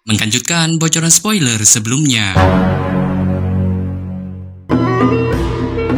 Menglanjutkan bocoran spoiler sebelumnya.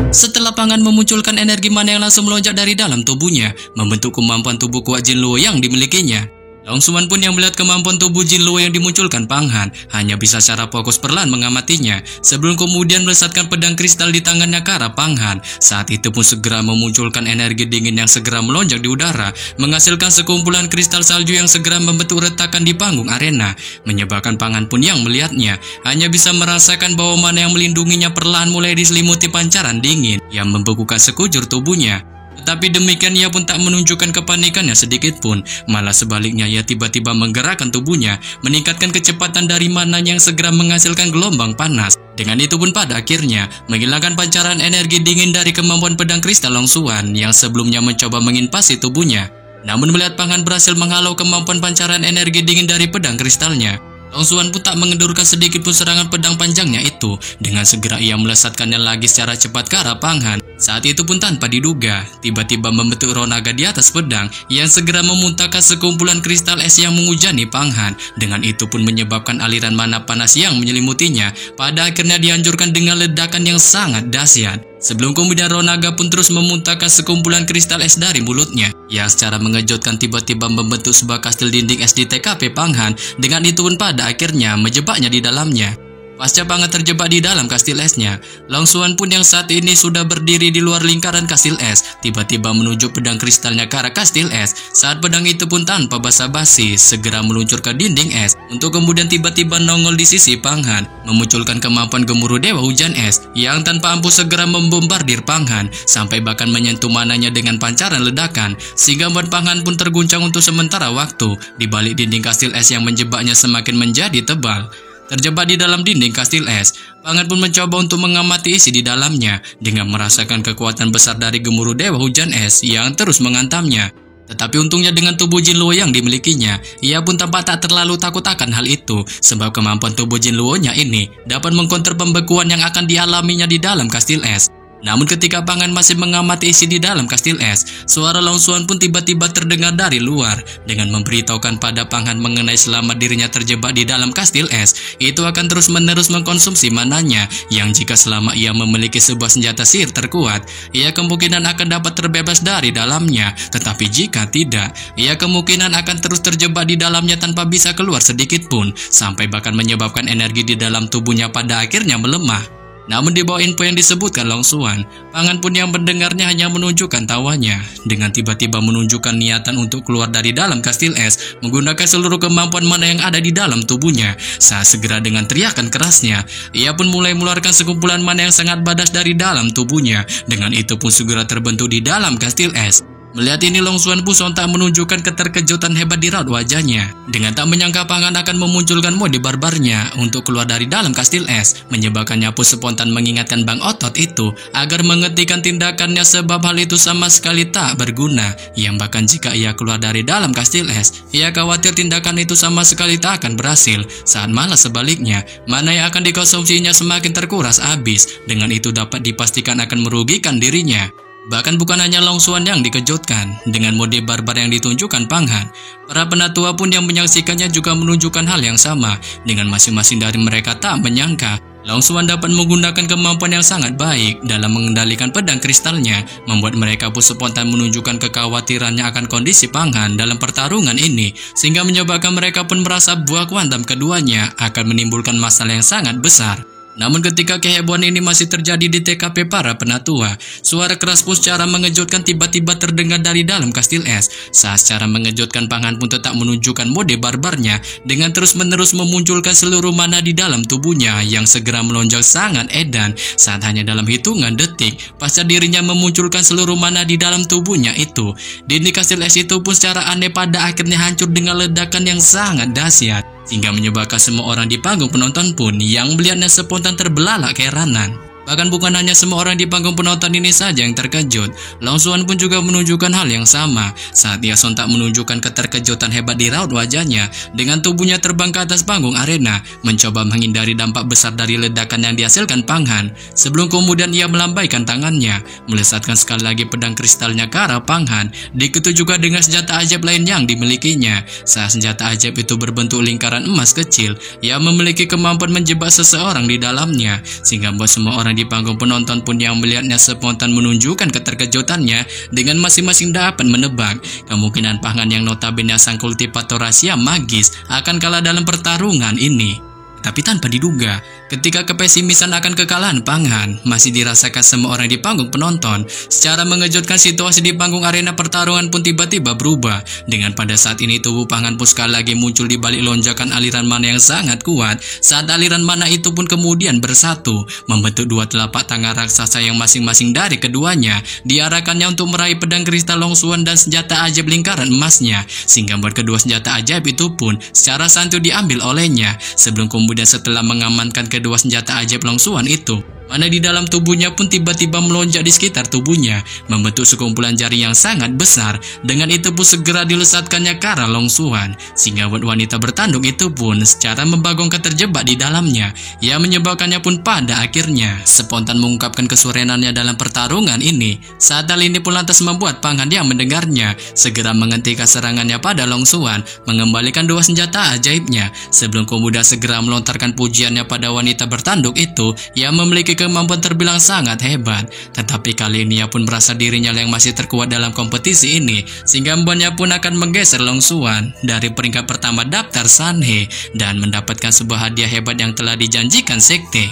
Setelah Pangan memunculkan energi mana yang langsung melonjak dari dalam tubuhnya, membentuk kemampuan tubuh kuat Jin Luo yang dimilikinya. Long Xuan pun yang melihat kemampuan tubuh Jin Luo yang dimunculkan Panghan, hanya bisa secara fokus perlahan mengamatinya, sebelum kemudian melesatkan pedang kristal di tangannya ke arah Panghan. Saat itu pun segera memunculkan energi dingin yang segera melonjak di udara, menghasilkan sekumpulan kristal salju yang segera membentuk retakan di panggung arena, menyebabkan Panghan pun yang melihatnya, hanya bisa merasakan bahwa mana yang melindunginya perlahan mulai diselimuti pancaran dingin, yang membekukan sekujur tubuhnya. Tetapi demikian ia pun tak menunjukkan kepanikannya sedikit pun, malah sebaliknya ia tiba-tiba menggerakkan tubuhnya, meningkatkan kecepatan dari mananya yang segera menghasilkan gelombang panas. Dengan itu pun pada akhirnya, menghilangkan pancaran energi dingin dari kemampuan pedang kristal Long Xuan yang sebelumnya mencoba menginvasi tubuhnya. Namun melihat Panghan berhasil menghalau kemampuan pancaran energi dingin dari pedang kristalnya, Long Xuan pun tak mengendurkan sedikit pun serangan pedang panjangnya itu. Dengan segera ia melesatkannya lagi secara cepat ke arah Panghan. Saat itu pun tanpa diduga, tiba-tiba membentuk roh naga di atas pedang yang segera memuntahkan sekumpulan kristal es yang menghujani Panghan. Dengan itu pun menyebabkan aliran mana panas yang menyelimutinya pada akhirnya dihancurkan dengan ledakan yang sangat dahsyat. Sebelum kemudian roh naga pun terus memuntahkan sekumpulan kristal es dari mulutnya, yang secara mengejutkan tiba-tiba membentuk sebuah kastil dinding es di TKP Panghan. Dengan itu pun pada akhirnya menjebaknya di dalamnya. Pasca Panghan terjebak di dalam kastil esnya, Long Xuan pun yang saat ini sudah berdiri di luar lingkaran kastil es, tiba-tiba menuju pedang kristalnya ke arah kastil es. Saat pedang itu pun tanpa basa-basi segera meluncur ke dinding es, untuk kemudian tiba-tiba nongol di sisi Panghan, memunculkan kemampuan gemuruh Dewa Hujan Es, yang tanpa ampun segera membombardir Panghan, sampai bahkan menyentuh mananya dengan pancaran ledakan, sehingga membuat Panghan pun terguncang untuk sementara waktu. Di balik dinding kastil es yang menjebaknya semakin menjadi tebal. Terjebak di dalam dinding kastil es, Panghan pun mencoba untuk mengamati isi di dalamnya, dengan merasakan kekuatan besar dari gemuruh Dewa Hujan Es yang terus menghantamnya. Tetapi untungnya dengan tubuh Jin Luo yang dimilikinya, ia pun tampak tak terlalu takut akan hal itu, sebab kemampuan tubuh Jin Luo-nya ini dapat mengkonter pembekuan yang akan dialaminya di dalam kastil es. Namun ketika Panghan masih mengamati isi di dalam kastil es, suara Long Xuan pun tiba-tiba terdengar dari luar, dengan memberitahukan pada Panghan mengenai selama dirinya terjebak di dalam kastil es, itu akan terus-menerus mengkonsumsi mananya, yang jika selama ia memiliki sebuah senjata sihir terkuat, ia kemungkinan akan dapat terbebas dari dalamnya. Tetapi jika tidak, ia kemungkinan akan terus terjebak di dalamnya tanpa bisa keluar sedikit pun, sampai bahkan menyebabkan energi di dalam tubuhnya pada akhirnya melemah. Namun di bawah info yang disebutkan Long Xuan, Panghan pun yang mendengarnya hanya menunjukkan tawanya, dengan tiba-tiba menunjukkan niatan untuk keluar dari dalam kastil es, menggunakan seluruh kemampuan mana yang ada di dalam tubuhnya. Saat segera dengan teriakan kerasnya, ia pun mulai mengeluarkan sekumpulan mana yang sangat badas dari dalam tubuhnya. Dengan itu pun segera terbentuk di dalam kastil es. Melihat ini Long Xuan pun sontak menunjukkan keterkejutan hebat di raut wajahnya. Dengan tak menyangka Panghan akan memunculkan mode barbarnya untuk keluar dari dalam kastil es, menyebabkannya pun spontan mengingatkan Bang Otot itu agar menghentikan tindakannya, sebab hal itu sama sekali tak berguna. Yang bahkan jika ia keluar dari dalam kastil es, ia khawatir tindakan itu sama sekali tak akan berhasil, saat malah sebaliknya, mana yang akan dikonsumsinya semakin terkuras habis. Dengan itu dapat dipastikan akan merugikan dirinya. Bahkan bukan hanya Long Xuan yang dikejutkan dengan mode barbar yang ditunjukkan Panghan, para penatua pun yang menyaksikannya juga menunjukkan hal yang sama, dengan masing-masing dari mereka tak menyangka Long Xuan dapat menggunakan kemampuan yang sangat baik dalam mengendalikan pedang kristalnya, membuat mereka pun spontan menunjukkan kekhawatirannya akan kondisi Panghan dalam pertarungan ini, sehingga menyebabkan mereka pun merasa buah kuantum keduanya akan menimbulkan masalah yang sangat besar. Namun ketika kehebohan ini masih terjadi di TKP para penatua, suara keras pun secara mengejutkan tiba-tiba terdengar dari dalam kastil es. Saat secara mengejutkan Panghan pun tetap menunjukkan mode barbarnya, dengan terus-menerus memunculkan seluruh mana di dalam tubuhnya yang segera melonjak sangat edan. Saat hanya dalam hitungan detik, pasca dirinya memunculkan seluruh mana di dalam tubuhnya itu, dinding kastil es itu pun secara aneh pada akhirnya hancur dengan ledakan yang sangat dahsyat, hingga menyebabkan semua orang di panggung penonton pun yang melihatnya spontan terbelalak keheranan. Bahkan bukan hanya semua orang di panggung penonton ini saja yang terkejut, Long Suan pun juga menunjukkan hal yang sama saat ia sontak menunjukkan keterkejutan hebat di raut wajahnya dengan tubuhnya terbang ke atas panggung arena, mencoba menghindari dampak besar dari ledakan yang dihasilkan Pang Han. Sebelum kemudian ia melambaikan tangannya, melesatkan sekali lagi pedang kristalnya ke arah Pang Han, diikuti juga dengan senjata ajaib lain yang dimilikinya. Saat senjata ajaib itu berbentuk lingkaran emas kecil, ia memiliki kemampuan menjebak seseorang di dalamnya, sehingga buat semua orang di panggung penonton pun yang melihatnya spontan menunjukkan keterkejutannya dengan masing-masing dapat menebak kemungkinan Pang Han yang notabene sang kultivator rahasia magis akan kalah dalam pertarungan ini. Tapi tanpa diduga, ketika kepesimisan akan kekalahan Pang Han masih dirasakan semua orang di panggung penonton, secara mengejutkan situasi di panggung arena pertarungan pun tiba-tiba berubah. Dengan pada saat ini tubuh Pang Han pun sekali lagi muncul di balik lonjakan aliran mana yang sangat kuat. Saat aliran mana itu pun kemudian bersatu, membentuk dua telapak tangan raksasa yang masing-masing dari keduanya diarahkannya untuk meraih pedang kristal Long Suan dan senjata ajaib lingkaran emasnya, sehingga buat kedua senjata ajaib itu pun secara santuy diambil olehnya. Sebelum kemudian setelah mengamankan kedua senjata ajaib Long Suan itu, mana di dalam tubuhnya pun tiba-tiba melonjak di sekitar tubuhnya, membentuk sekumpulan jaring yang sangat besar. Dengan itu pun segera dilesatkannya ke arah Long Suan, sehingga buat wanita bertanduk itu pun secara membagongkan terjebak di dalamnya. Ia menyebabkannya pun pada akhirnya spontan mengungkapkan kesurenannya dalam pertarungan ini. Saat hal ini pun lantas membuat Pang Han yang mendengarnya segera menghentikan serangannya pada Long Suan, mengembalikan dua senjata ajaibnya, sebelum kemudian segera melontarkan pujiannya pada wanita bertanduk itu yang memiliki kemampuan terbilang sangat hebat. Tetapi kali ini ia pun merasa dirinya yang masih terkuat dalam kompetisi ini, sehingga membuatnya pun akan menggeser Long Suan dari peringkat pertama daftar Sanhe dan mendapatkan sebuah hadiah hebat yang telah dijanjikan sekte.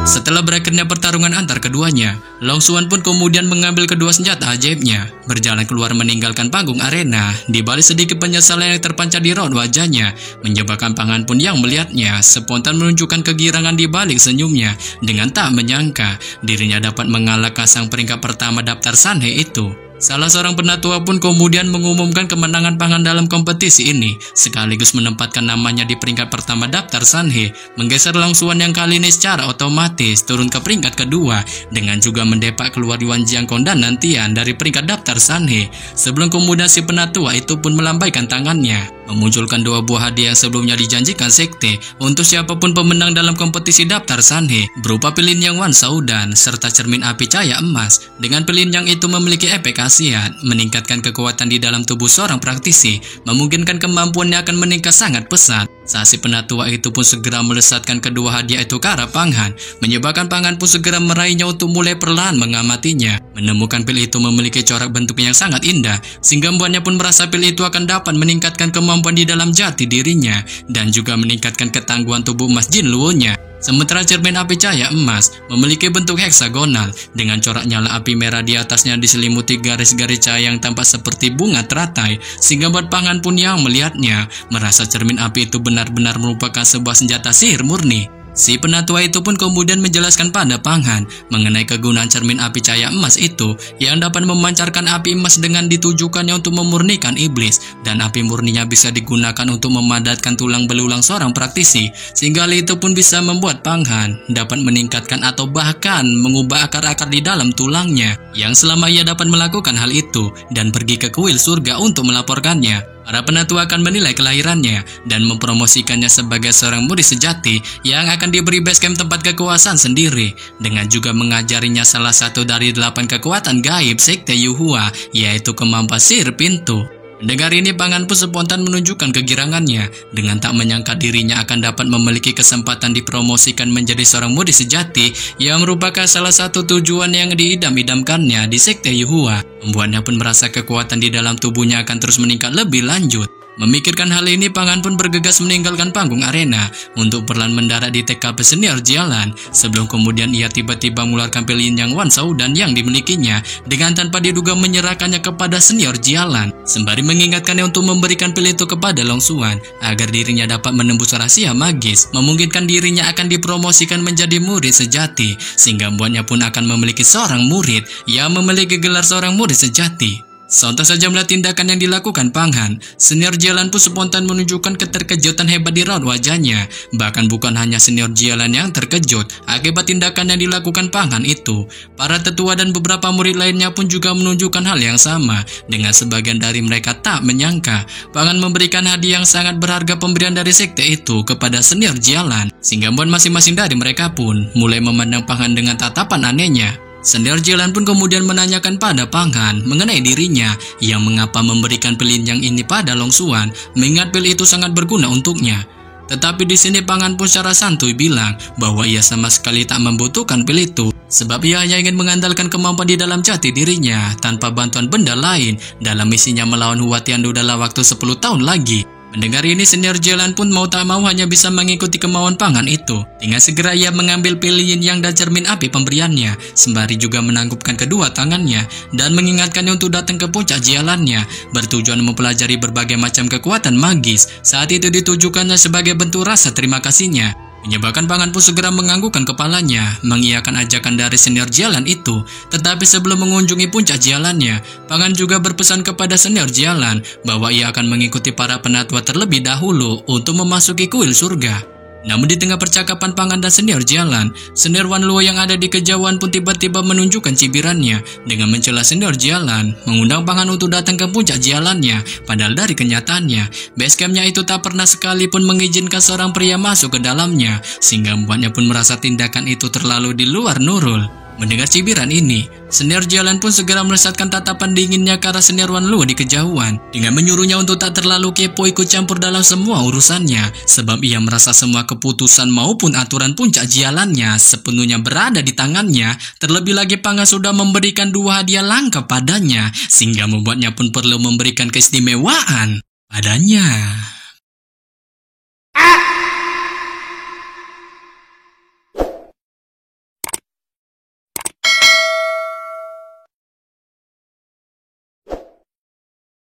Setelah berakhirnya pertarungan antar keduanya, Long Suan pun kemudian mengambil kedua senjata ajaibnya, berjalan keluar meninggalkan panggung arena. Di balik sedikit penyesalan yang terpancar di raut wajahnya, menyebabkan Pang Han pun yang melihatnya spontan menunjukkan kegirangan di balik senyumnya dengan tak menyangka dirinya dapat mengalahkan sang peringkat pertama daftar Sanhe itu. Salah seorang penatua pun kemudian mengumumkan kemenangan Pang Han dalam kompetisi ini, sekaligus menempatkan namanya di peringkat pertama daftar Sanhe, menggeser Long Suan yang kali ini secara otomatis turun ke peringkat kedua, dengan juga mendepak keluar Yuan Jiangkong dan Nantian dari peringkat daftar Sanhe. Sebelum kemudian si penatua itu pun melambaikan tangannya, memunculkan dua buah hadiah yang sebelumnya dijanjikan sekte untuk siapapun pemenang dalam kompetisi daftar Sanhe, berupa pelin yang Wan Saudan serta cermin api cahaya emas. Dengan pelin yang itu memiliki efek khasiat meningkatkan kekuatan di dalam tubuh seorang praktisi, memungkinkan kemampuannya akan meningkat sangat pesat. Saat si penatua itu pun segera melesatkan kedua hadiah itu ke arah Pang Han, menyebabkan Pang Han pun segera meraihnya untuk mulai perlahan mengamatinya. Menemukan pil itu memiliki corak bentuk yang sangat indah, sehingga membuatnya pun merasa pil itu akan dapat meningkatkan kemampuan di dalam jati dirinya dan juga meningkatkan ketangguhan tubuh emas Jin Luo-nya. Sementara cermin api cahaya emas memiliki bentuk heksagonal dengan corak nyala api merah di atasnya diselimuti garis-garis cahaya yang tampak seperti bunga teratai, sehingga buat Pang Han pun yang melihatnya merasa cermin api itu benar-benar merupakan sebuah senjata sihir murni. Si penatua itu pun kemudian menjelaskan pada Pang Han mengenai kegunaan cermin api cahaya emas itu yang dapat memancarkan api emas dengan ditujukannya untuk memurnikan iblis, dan api murninya bisa digunakan untuk memadatkan tulang belulang seorang praktisi, sehingga hal itu pun bisa membuat Pang Han dapat meningkatkan atau bahkan mengubah akar-akar di dalam tulangnya, yang selama ia dapat melakukan hal itu dan pergi ke kuil surga untuk melaporkannya. Para penatua akan menilai kelahirannya dan mempromosikannya sebagai seorang murid sejati yang akan diberi basecamp tempat kekuasaan sendiri, dengan juga mengajarinya salah satu dari 8 kekuatan gaib sekte Yuhua, yaitu kemampuan sihir pintu. Mendengar ini, Pang Han pun spontan menunjukkan kegirangannya dengan tak menyangka dirinya akan dapat memiliki kesempatan dipromosikan menjadi seorang murid sejati yang merupakan salah satu tujuan yang diidam-idamkannya di sekte Yuhua. Membuatnya pun merasa kekuatan di dalam tubuhnya akan terus meningkat lebih lanjut. Memikirkan hal ini, Pang Han pun bergegas meninggalkan panggung arena untuk perlahan mendarat di TKP senior Jialan, sebelum kemudian ia tiba-tiba mengeluarkan pelin yang Wan Saudan yang dimilikinya dengan tanpa diduga menyerahkannya kepada senior Jialan, sembari mengingatkannya untuk memberikan pil itu kepada Long Suan agar dirinya dapat menembus rahasia magis, memungkinkan dirinya akan dipromosikan menjadi murid sejati, sehingga membuatnya pun akan memiliki seorang murid yang memiliki gelar seorang murid sejati. Sontak saja melihat tindakan yang dilakukan Panghan, senior Jialan pun spontan menunjukkan keterkejutan hebat di raut wajahnya. Bahkan bukan hanya senior Jialan yang terkejut akibat tindakan yang dilakukan Panghan itu, para tetua dan beberapa murid lainnya pun juga menunjukkan hal yang sama. Dengan sebagian dari mereka tak menyangka Panghan memberikan hadiah yang sangat berharga pemberian dari sekte itu kepada senior Jialan, sehingga membuat masing-masing dari mereka pun mulai memandang Panghan dengan tatapan anehnya. Senior Jialan pun kemudian menanyakan pada Panghan mengenai dirinya yang mengapa memberikan pil yang ini pada Long Xuan, mengingat pil itu sangat berguna untuknya. Tetapi di sini Panghan pun secara santuy bilang bahwa ia sama sekali tak membutuhkan pil itu, sebab ia hanya ingin mengandalkan kemampuan di dalam jati dirinya tanpa bantuan benda lain dalam misinya melawan Huatian dalam waktu 10 tahun lagi. Mendengar ini, senior Jialan pun mau tak mau hanya bisa mengikuti kemauan Panghan itu. Dengan segera ia mengambil pil yin yang dan cermin api pemberiannya, sembari juga menanggupkan kedua tangannya dan mengingatkannya untuk datang ke puncak Jialannya, bertujuan mempelajari berbagai macam kekuatan magis. Saat itu ditujukannya sebagai bentuk rasa terima kasihnya. Menyebabkan Panghan pun segera menganggukkan kepalanya, mengiyakan ajakan dari senior Jialan itu. Tetapi sebelum mengunjungi puncak Jialannya, Panghan juga berpesan kepada senior Jialan bahwa ia akan mengikuti para penatua terlebih dahulu untuk memasuki kuil surga. Namun di tengah percakapan Panghan dan senior Jialan, senior Wan Luo yang ada di kejauhan pun tiba-tiba menunjukkan cibirannya dengan mencela senior Jialan, mengundang Panghan untuk datang ke puncak Jialannya. Padahal dari kenyataannya, basecampnya itu tak pernah sekalipun mengizinkan seorang pria masuk ke dalamnya, sehingga membuatnya pun merasa tindakan itu terlalu di luar nurul. Mendengar cibiran ini, senior Jialan pun segera melesatkan tatapan dinginnya ke arah senior Wan Luo di kejauhan dengan menyuruhnya untuk tak terlalu kepo ikut campur dalam semua urusannya, sebab ia merasa semua keputusan maupun aturan puncak Jialannya sepenuhnya berada di tangannya. Terlebih lagi Panghan sudah memberikan 2 hadiah langka padanya, sehingga membuatnya pun perlu memberikan keistimewaan padanya.